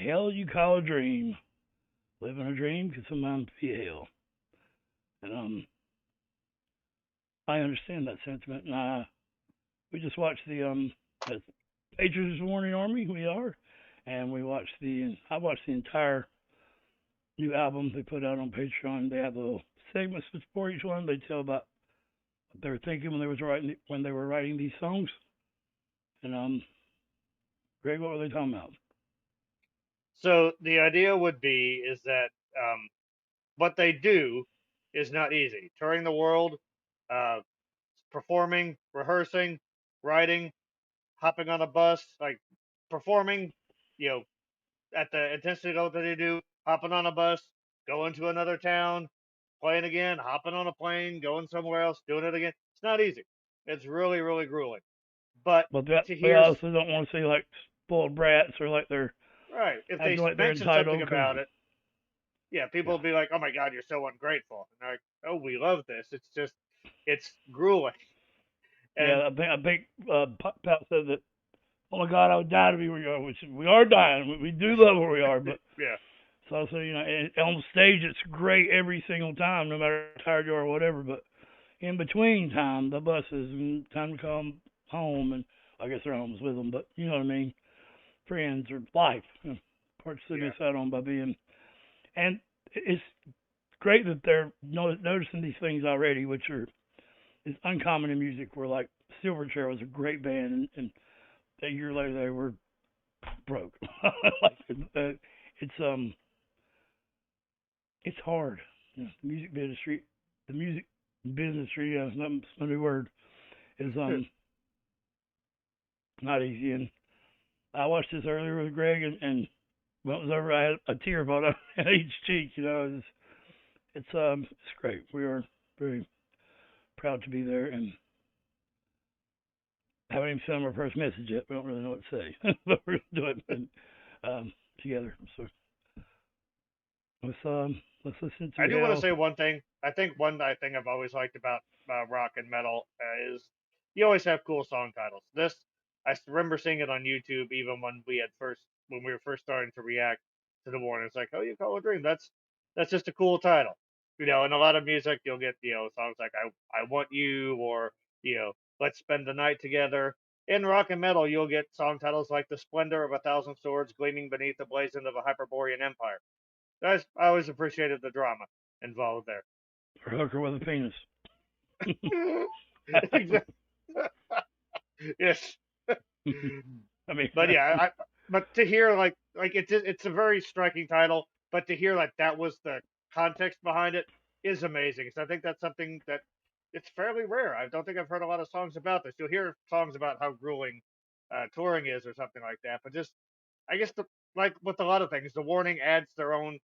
hell you call a dream. Living a dream can sometimes be hell. And I understand that sentiment. And we just watched the Patriots Warning Army. We are, and I watched the entire new album they put out on Patreon. They have little segments for each one. They tell about what they were thinking when they were writing these songs. And Greg, what were they talking about? So the idea would be is that what they do is not easy. Touring the world, uh, performing, rehearsing, writing, hopping on a bus, like performing, you know, at the intensity level that they do, hopping on a bus, going to another town, playing again, hopping on a plane, going somewhere else, doing it again. It's not easy. It's really, really grueling. But to They hear, also don't want to say like spoiled brats or like they're right, if they acting like they're mention something entitled. about it, yeah, people Yeah, will be like, "Oh my God, you're so ungrateful." And they're like, "Oh, we love this. It's just, it's grueling." And yeah. I think Pat said that. Oh my God, I would die to be where you are. Which we are dying. We do love where we are, but yeah, it's also on stage it's great every single time, no matter how tired you are or whatever. But in between time, the buses and time to come home, and I guess their homes with them, but you know what I mean, friends or life, parts to yeah, miss out on by being, and it's great that they're noticing these things already, which is uncommon in music. Where like Silverchair was a great band, and a year later they were broke. Like it's it's hard. The music business, it's not a new word, is not easy. And I watched this earlier with Greg, and when it was over, I had a tear fall down each cheek. It's great. We are very proud to be there, and I haven't even sent them our first message yet. We don't really know what to say, but we're gonna do it together. So let's listen to I do want to Hell. say one thing. I think one thing I've always liked about rock and metal is you always have cool song titles. This I remember seeing it on YouTube even when we were first starting to react to the warning. It's like, "Oh, you call a dream." That's just a cool title, you know. In a lot of music, you'll get songs like I want you or Let's spend the night together. In rock and metal, you'll get song titles like "The Splendor of a Thousand Swords Gleaming Beneath the Blazon of a Hyperborean Empire." I always appreciated the drama involved there. Or hooker with a penis. Yes, I mean, but yeah, but to hear like it's a very striking title, but to hear like that was the context behind it is amazing. So I think that's something that it's fairly rare. I don't think I've heard a lot of songs about this. You'll hear songs about how grueling touring is or something like that, but just I guess like with a lot of things, the warning adds their own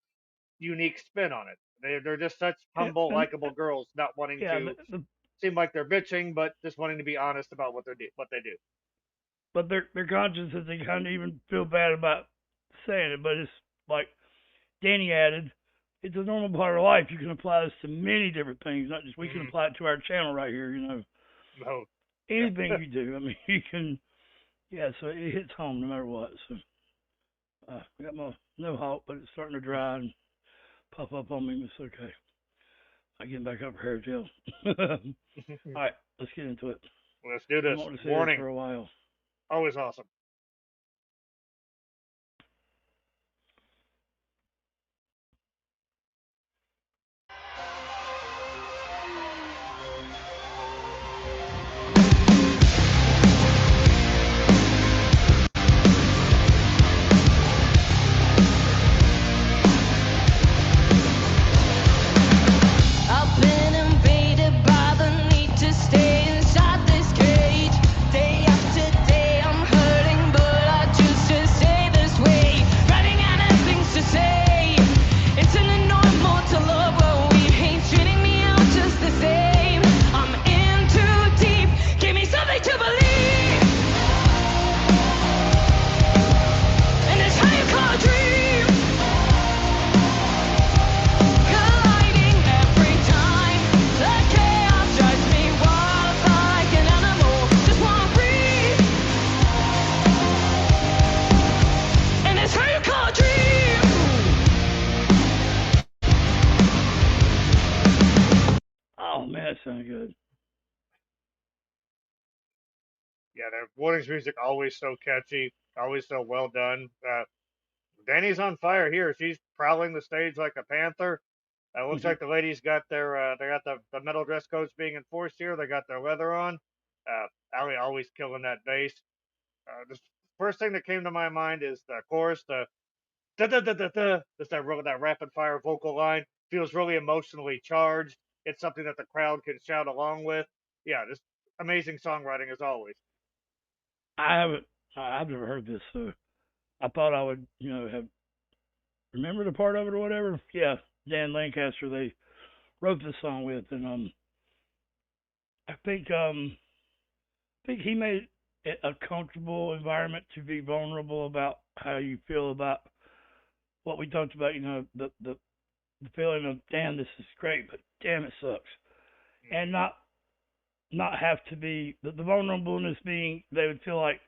unique spin on it. They're just such humble, and likable girls, not wanting yeah, to seem like they're bitching, but just wanting to be honest about what they do. but their conscience is they kind of even feel bad about saying it. But it's like Danny added, it's a normal part of life. You can apply this to many different things, not just we can apply it to our channel right here. No, Anything you do. I mean, you can. Yeah, so it hits home no matter what. So I got my no halt, but it's starting to dry and puff up on me. It's okay. I'm getting back up for hair gel. All right, let's get into it. let's do I this. want to say this Warning, for a while. always awesome. I've been invaded by the need to stay inside this cage. Day after day, I'm hurting sounded good. Yeah, the Warnings music always so catchy, always so well done. Danny's on fire here. She's prowling the stage like a panther. Looks like the ladies got their they got the metal dress codes being enforced here. They got their leather on. Allie always killing that bass. The first thing that came to my mind is the chorus, the da da da da da. Just that rapid fire vocal line feels really emotionally charged. It's something that the crowd can shout along with. Yeah, just amazing songwriting as always. I haven't. I've never heard this, so I thought I would, have remembered a part of it or whatever. Yeah, Dan Lancaster they wrote this song with, and I think he made it a comfortable environment to be vulnerable about how you feel about what we talked about. The feeling of damn, this is great, but damn, it sucks, and not have to be the vulnerableness being they would feel like,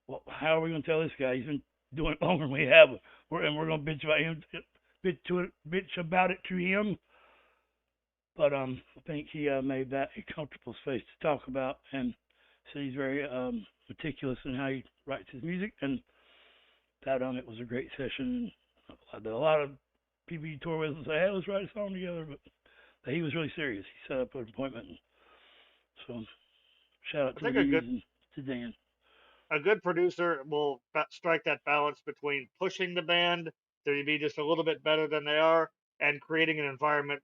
well, how are we going to tell this guy? He's been doing it longer than we have, and we're going to bitch about him, bitch about it to him. But I think he made that a comfortable space to talk about, and so he's very meticulous in how he writes his music, and that it was a great session. A lot of people you tour with and say, hey, let's write a song together, but he was really serious. He set up an appointment. So shout out I to think the and to Dan. a good producer will strike that balance between pushing the band to be just a little bit better than they are and creating an environment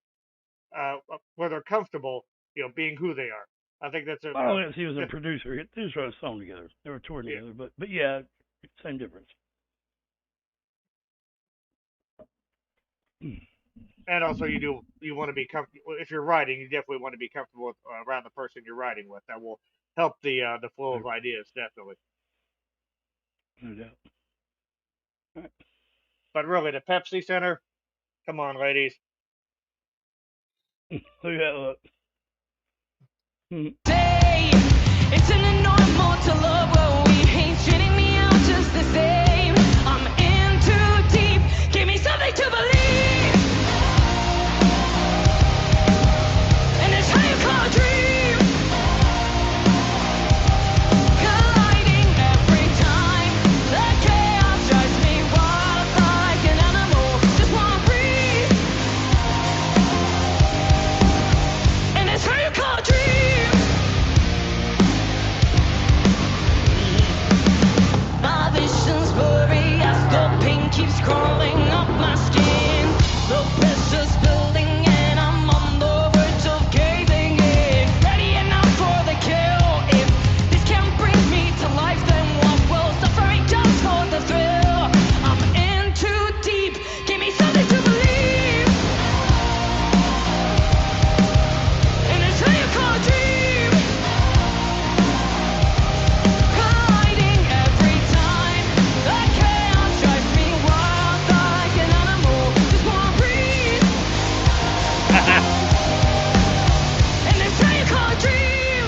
where they're comfortable, being who they are. I think that's I don't think he was a producer. They just wrote a song together. They were touring together, but yeah, same difference. And also, you want to be comfortable if you're writing. You definitely want to be comfortable with, around the person you're writing with. That will help the flow of ideas, definitely. No doubt. All right. But really, the Pepsi Center. Come on, ladies. Look at that look. Say, it's an normal to love what we hate, treating me out just the same. I'm in too deep, give me something to believe. And it's how you call a dream. Colliding every time, the chaos drives me wild like an animal. Just wanna breathe. And it's how you call a dream. Keeps crawling up my skin. The pressure's building and I'm on the verge of caving in. Ready enough for the kill. If this can't bring me to life, then what will? Suffering just for the thrill. I'm in too deep. Give me something to believe. And it's how you call a dream. Colliding every time. The chaos drives me wild like an animal. Just wanna breathe. And it's how you call a dream.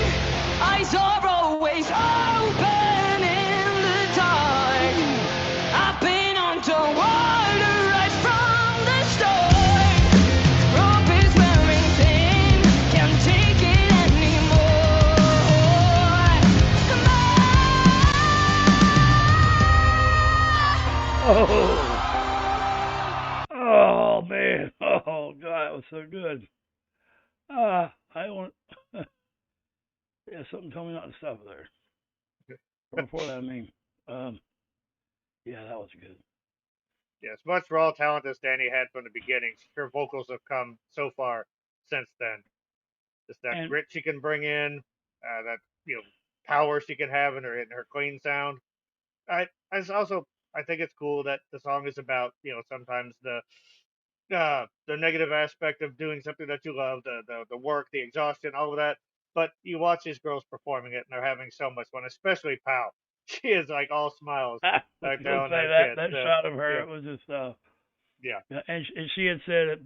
Eyes are always open in the dark. I've been underwater right from the start. Rope is wearing thin, can't take it anymore. Oh man. Oh god, it was so good. I want. Yeah, something told me not to stop it there. Or before that, I mean, yeah, that was good. As much raw talent as Danny had from the beginning, her vocals have come so far since then. Just that And grit she can bring in, that power she can have in her clean sound. I also I think it's cool that the song is about sometimes the negative aspect of doing something that you love, the work, the exhaustion, all of that. But you watch these girls performing it, and they're having so much fun. Especially Pal, she is like all smiles I was back there gonna on say that that kid. shot of her, Yeah, it was just yeah. and she had said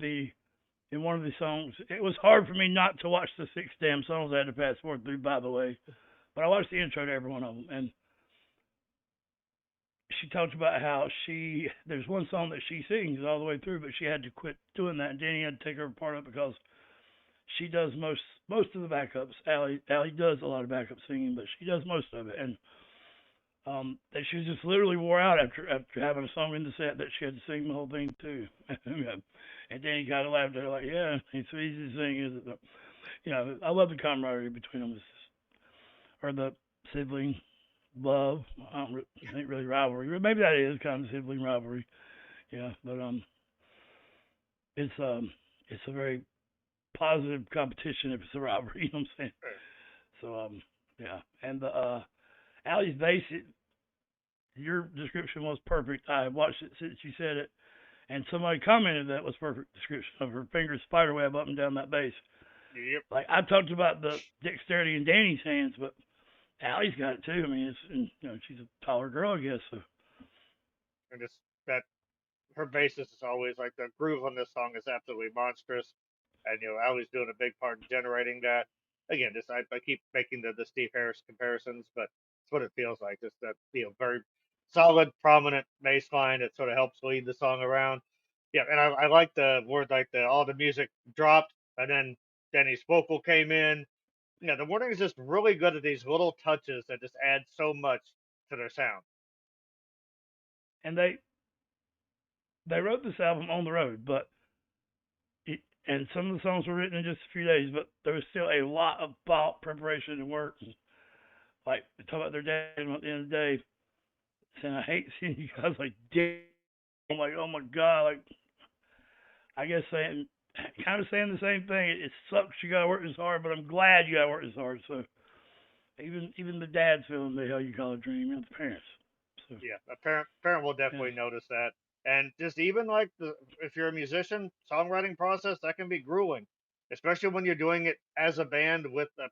in one of the songs, it was hard for me not to watch the 6 damn songs I had to pass forward through, by the way, but I watched the intro to every one of them, and she talked about how there's one song that she sings all the way through, but she had to quit doing that, and Danny had to take her part of it because she does most of the backups. Allie does a lot of backup singing, but she does most of it. And that she just literally wore out after having a song in the set that she had to sing the whole thing too. And then he kind of laughed at her like, "Yeah, it's so easy to sing, is it?" But, I love the camaraderie between them, or the sibling love. I don't think really rivalry. Maybe that is kind of sibling rivalry. Yeah, but it's a very positive competition if it's a rivalry. You know what I'm saying? So yeah, and the Allie's bass. Your description was perfect. I watched it since you said it, and somebody commented that was perfect description of her fingers spiderweb up and down that bass. Yep. Like I talked about the dexterity in Danny's hands, but Allie's got it too. I mean, she's a taller girl, I guess. So And just that her bassist is always like the groove on this song is absolutely monstrous, and Allie's doing a big part in generating that. Again, just I keep making the Steve Harris comparisons, but it's what it feels like. Just that very solid, prominent bass line that sort of helps lead the song around. Yeah, and I like the word like all the music dropped and then Denny's vocal came in. The Warning is just really good at these little touches that just add so much to their sound. and they wrote this album on the road, but and some of the songs were written in just a few days, but there was still a lot of thought, preparation, and work. Like they talk about their dad, and at the end of the day, saying I hate seeing you guys like dick. I'm like, oh my god, like I guess kind of saying the same thing. It sucks you gotta work this hard, but I'm glad you gotta work this hard. So even the dad's feeling the hell you call a dream, the parents. So Yeah, a parent will definitely notice that. And just even like if you're a musician, songwriting process that can be grueling, especially when you're doing it as a band with a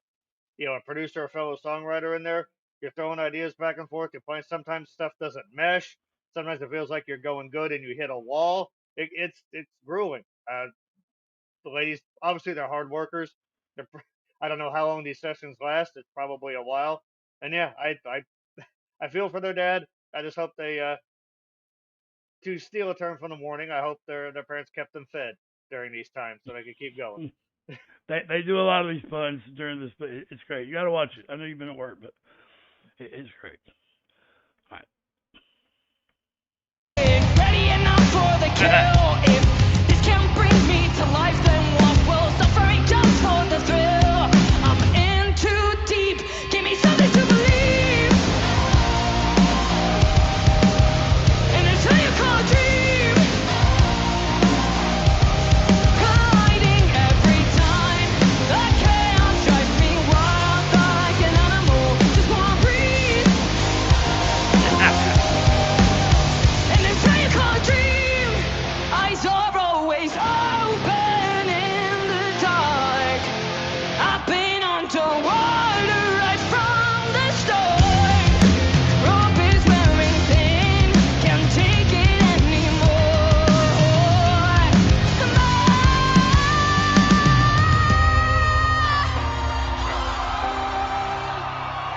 producer or fellow songwriter in there. You're throwing ideas back and forth. You're playing. Sometimes stuff doesn't mesh. Sometimes it feels like you're going good and you hit a wall. It's grueling. The ladies obviously they're hard workers. They're, I don't know how long these sessions last. It's probably a while. And yeah, I feel for their dad. I just hope they to steal a term from the morning, I hope their parents kept them fed during these times so they could keep going. they do a lot of these puns during this, but it's great. You got to watch it. I know you've been at work, but it's great. All right. Ready enough for the kill. If this can bring me to life, then what will suffering just for the thrill? I'm in too deep. Give me something to believe. And until you call a dream, colliding every time. The chaos drives me wild like an animal. Just wanna breathe. And until you call a dream, eyes are always open in the dark. I've been underwater right from the start. Rope is wearing thin, can't take it anymore.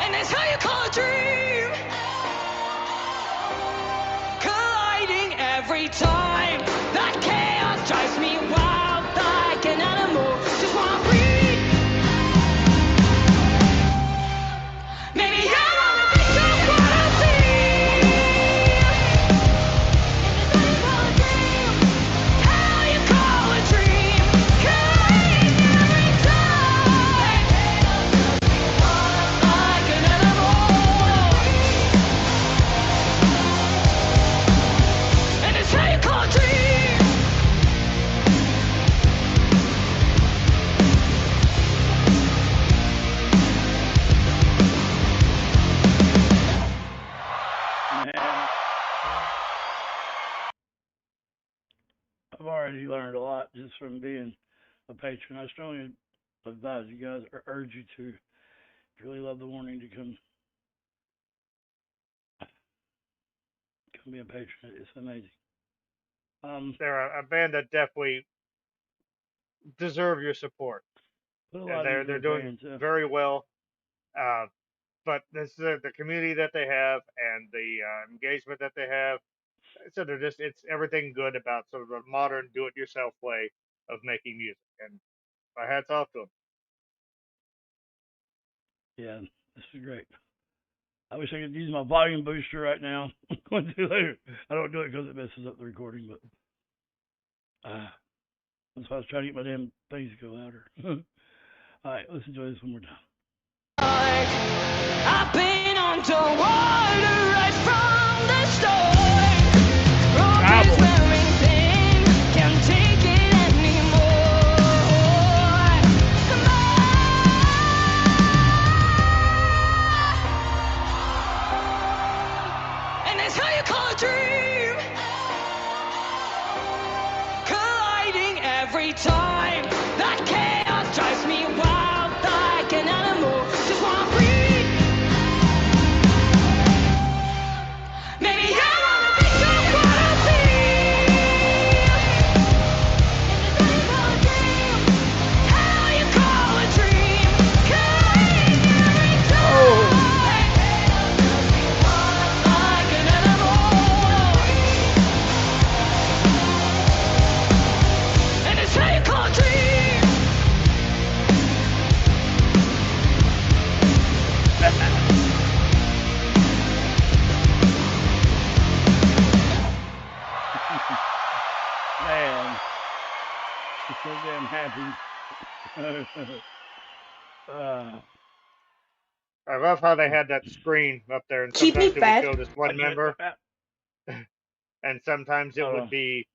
And that's how you call a dream. Colliding every time. That chaos drives me wild like an animal. Just wanna breathe. Maybe I wanna be just what I see. How you call a dream? Colliding every time. Like an animal. And it's how you call a dream. Man, I've already learned a lot just from being a patron. I strongly advise you guys or urge you to, if you really love the Warning, to come be a patron. It's amazing. They're a band that definitely deserve your support. Put a lot into They're their doing fans. very well. Uh, but this the community that they have and the engagement that they have. So it's everything good about sort of a modern do-it-yourself way of making music. And my hats off to them. Yeah, this is great. I wish I could use my volume booster right now. Going to do later. I don't do it because it messes up the recording, but that's why I was trying to get my damn things to go louder. All right, let's enjoy this one more time. I've been underwater right from the start. Rope is wearing thin, can't take it anymore. And that's how you call a dream. Colliding every time. That chaos drives me wild like an animal. Just wanna breathe. Maybe I wanna be what I feel. And that's how you call a dream. How you call a dream. Colliding every time. Like an animal. And it's how you call a dream. Man, I'm so damn happy. I love how they had that screen up there, and Keep me sometimes it would fed. show this one member, and sometimes it would be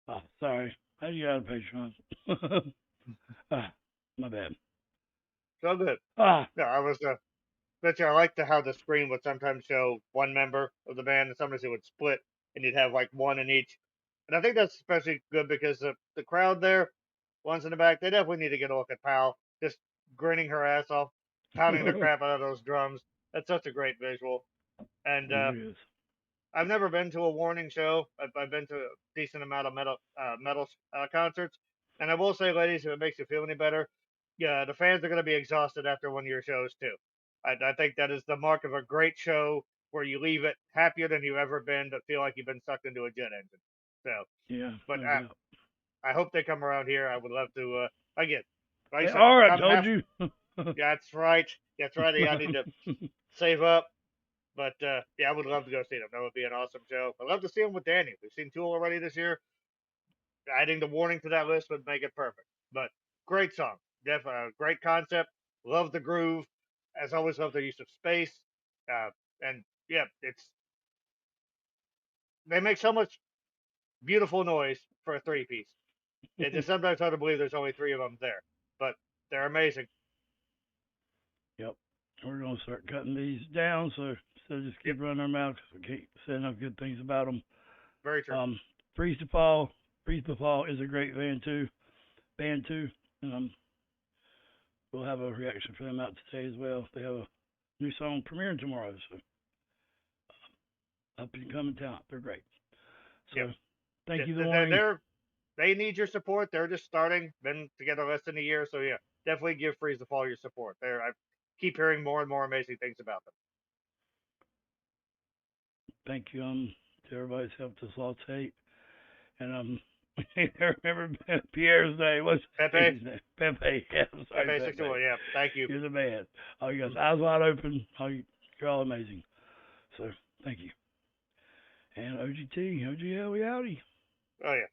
Oh, sorry. How do you got a Patreon? My bad. so good. Ah, Yeah, I was bet you I liked how the screen would sometimes show one member of the band, and sometimes it would split, and you'd have like one in each. And I think that's especially good because the crowd there, ones in the back, they definitely need to get a look at Pal just grinning her ass off, pounding the crap out of those drums. That's such a great visual. And it is. I've never been to a Warning show. I've been to a decent amount of metal concerts, and I will say, ladies, if it makes you feel any better, yeah, the fans are going to be exhausted after one of your shows too. I think that is the mark of a great show where you leave it happier than you've ever been, but feel like you've been sucked into a jet engine. So, Yeah, but no doubt. I hope they come around here. I would love to. Again, like I They said, are, I come told half. you. Yeah, that's right. That's right. I need to save up. But yeah, I would love to go see them. That would be an awesome show. I'd love to see them with Danny. We've seen Tool already this year. Adding the Warning to that list would make it perfect. But great song. Definitely great concept. Love the groove. As always, love their use of space. And yeah, they make so much beautiful noise for a three-piece. It is sometimes hard to believe there's only three of them there, but they're amazing. Yep. We're going to start cutting these down, so just keep running our mouth because we keep saying enough good things about them. Very true. Freeze to Fall is a great band too. And we'll have a reaction for them out today as well. They have a new song premiering tomorrow, so up and coming talent. They're great. So Yep. thank you, The Warning. They need your support. They're just starting, been together less than a year, so yeah, definitely give Freeze the Fall your support. I keep hearing more and more amazing things about them. Thank you to everybody that's helped us lost hate. And I remember Pierre's name. What's Pepe? his name? Pepe. Yeah, I'm sorry, Pepe 61, yeah. Thank you. You're the man. Oh, you guys, eyes wide open. Oh, you're all amazing. So thank you. And OGT, OGL, we outie. Oh yeah.